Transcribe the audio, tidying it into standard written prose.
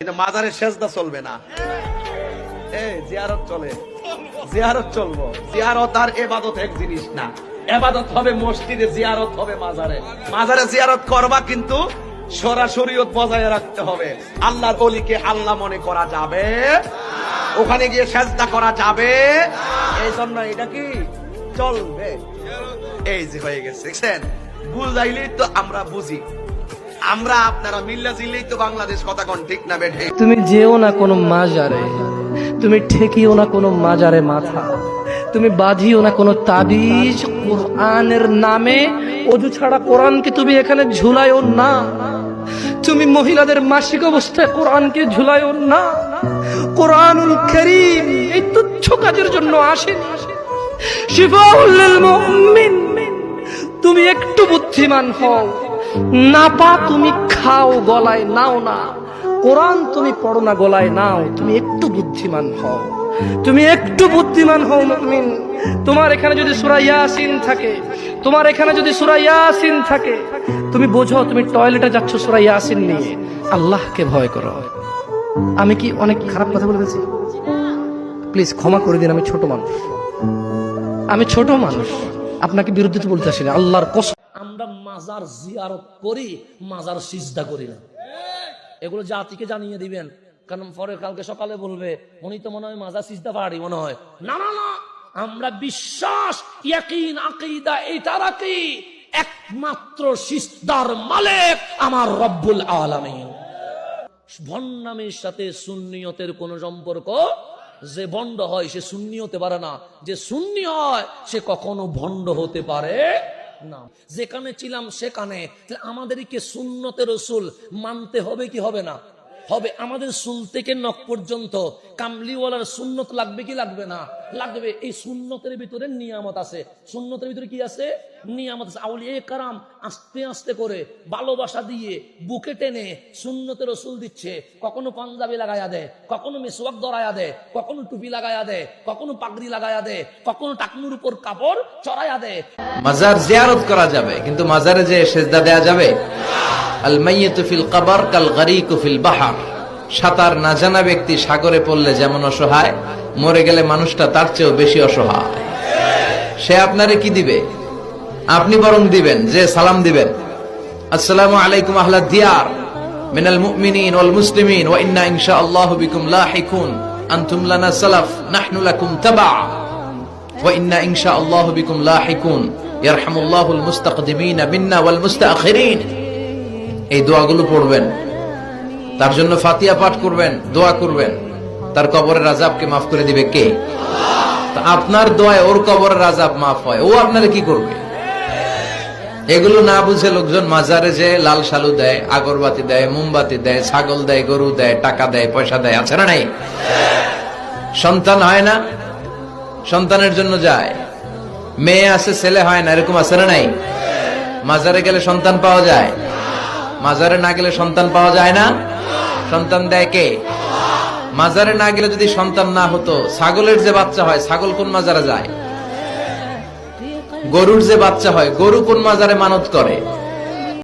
কিন্তু মাজারে সেজদা চলবে না। জিয়ারত চলে, জিয়ারত চলবো। জিয়ারত আর ইবাদত এক জিনিস না। ইবাদত হবে মসজিদে, জিয়ারত হবে মাজারে। মাজারে জিয়ারত করবা কিন্তু শরীয়ত বজায় রাখতে হবে। আল্লাহর ওলিকে আল্লাহ মনে করা যাবে, ওখানে গিয়ে সেজদা করা যাবে। এই জন্য এটা কি চলবে। এই যে হয়ে গেছে, দেখছেন? বুঝাইলেই তো আমরা বুঝি, আমরা আপনারা মিল্লা জিল্লেই তো বাংলাদেশ। কথা কোন ঠিক না বেঠে? তুমি যেও না কোনো মাজারে, তুমি ঠেকিও না কোনো মাজারে মাথা, তুমি বাঁধিও না কোনো তাবিজ। কোরআনের নামে অজু ছাড়া কোরআনকে তুমি এখানে ঝুলাইও না। তুমি মহিলাদের মাসিক অবস্থায় কোরআনকে ঝুলাইও না। কোরআনুল কারীম এই তুচ্ছ কাজের জন্য আসেনি। শিফাউল লিল মুমিন। তুমি একটু বুদ্ধিমান হও, না পা তুমি খাও, গলায় নাও না। কোরআন তুমি পড়ো না, গলায় নাও। তুমি একটু বুদ্ধিমান হও, তুমি একটু বুদ্ধিমান হও মুমিন। তোমার এখানে যদি সূরা ইয়াসিন থাকে, তোমার এখানে যদি সূরা ইয়াসিন থাকে, তুমি বোঝো তুমি টয়লেটে যাচ্ছ সূরা ইয়াসিন নিয়ে। আল্লাহকে ভয় করো। আমি কি অনেক খারাপ কথা বলে ফেলছি? প্লিজ ক্ষমা করে দিন, আমি ছোট মানুষ, আমি ছোট মানুষ, আপনাকে বিরুদ্ধে তো বলতে আসি না। আল্লাহর কসম, আমরা মাজার জিয়ারত করি, মাজার সিজদা করি না। এগুলো জাতিকে জানিয়ে দিবেন, কারণ পরে কালকে সকালে বলবে উনি তো মনে হয় মাজার সিজদা পাহাড়ি মনে হয়। না না না, আমরা বিশ্বাস, ইয়াকিন, আকীদা এটা রাখি একমাত্র সিজদার মালিক আমার রব্বুল আলামিন। ভণ্ডামির সাথে সুন্নিয়তের কোন সম্পর্ক? যে ভণ্ড হয় সে সুন্নি হতে পারে না, যে সুন্নি হয় সে কখনো ভণ্ড হতে পারে না। যেখানে ছিলাম সেখানে আমাদেরকে সুন্নতে রসুল মানতে হবে কি হবে না? হবে। আমাদের চুল থেকে নখ পর্যন্ত কামলিওয়ালার সুন্নত লাগবে কি লাগবে না? লাগবে। এই সুন্নতের ভিতরে নিয়ামত আছে। সুন্নতের ভিতরে কি আছে? নিয়ামত আছে। আউলিয়া কারাম আস্তে আস্তে করে ভালোবাসা দিয়ে বুকে টেনে সুন্নতে রসুল দিচ্ছে। কখনো পাঞ্জাবি লাগাইয়া দেয়, কখনো মিসওয়াক ধরাইয়া দেয়, কখনো টুপি লাগাইয়া দেয়, কখনো পাগড়ি লাগাইয়া দেয়, কখনো টাকনুর উপর কাপড় চড়াইয়া দেয়। মাজার জিয়ারত করা যাবে, কিন্তু মাজারে যে সেজদা দেয়া যাবে? আল মাইয়িতু ফিল কবর কাল গরীকু ফিল বাহর। সাঁতার না জানা ব্যক্তি সাগরে পড়লে যেমন অসহায়, মরে গেলে মানুষটা তার চেয়েও বেশি অসহায়। সে আপনারে কি দিবে? আপনি বরং দিবেন যে সালাম দিবেন, আসসালামু আলাইকুম আহলাদ দিয়ার মিনাল মুমিনিন ওয়াল মুসলিমিন ওয়া ইন্না ইনশাআল্লাহু বিকুম লাহিকুন আনতুম লানা সালাফ নাহনু লাকুম তাবা ওয়া ইন্না ইনশাআল্লাহু বিকুম লাহিকুন ইয়ারহামুল্লাহুল মুস্তাকদিমিনা মিন্না ওয়াল মুস্তাখিরিন। এই দোয়াগুলো পড়বেন, তার জন্য ফাতিহা পাঠ করবেন, দোয়া করবেন। তার কবরের আযাবকে মাফ করে দিবে কে? আল্লাহ। আপনার দোয়ায় ওর কবরের আযাব মাফ হয়, ও আপনারে কি করবে? এগুলো না বুঝে লোকজন মাজারে যে লাল শালু দেয়, আগরবাতি দেয়, মোমবাতি দেয়, ছাগল দেয়, গরু দেয়, টাকা দেয়, পয়সা দেয়। আছে না নাই? সন্তান হয় না, সন্তানের জন্য যায়। মেয়ে আছে, ছেলে হয় না, এরকম আছে না নাই? মাজারে গেলে সন্তান পাওয়া যায়, মাজারে না গেলে সন্তান পাওয়া যায় না। সন্তান দেয় কে? মাজারে না গেলে যদি সন্তান না হতো, ছাগলের যে বাচ্চা হয়, ছাগল কোন মাজারে যায়? গরুর যে বাচ্চা হয়, গরু কোন মাজারে মানত করে?